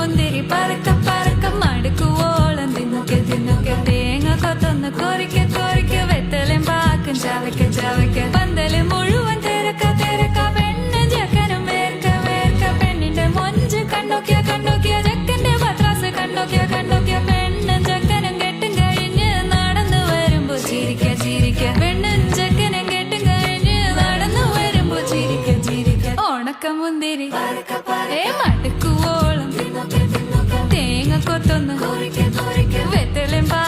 മുന്തിരി പറക്ക പറക്ക മടുക്കുവോളം തിന്നൊക്കെ തിന്നൊക്കെ തേങ്ങ കൊത്തൊന്ന് കൊറിക്ക കൊറിക്ക വെത്തലും പാക്കും ചവയ്ക്ക ചവയ്ക്ക പന്തല് മുഴുവൻ തിരക്ക തിരക്ക പെണ്ണ് ചെക്കനും വേർക്ക വേർക്ക പെണ്ണിന്റെ മൊഞ്ച് കണ്ണോക്കിയ കണ്ണോക്കിയ ചെക്കന്റെ പത്രാസ് കണ്ണോക്കിയ കണ്ണോക്കിയ പെണ്ണും ചെക്കനും കെട്ടും കഴിഞ്ഞ് നടന്നു വരുമ്പോ ചിരിക്ക ചിരിക്ക പെണ്ണും ചെക്കനും കെട്ടും കഴിഞ്ഞ് നടന്നു വരുമ്പോ ചിരിക്ക ചിരിക്ക ഉണക്ക മുന്തിരി മടുക്കുവോളം തേങ്ങ കൊത്തൊന്ന് വെത്തലും പാ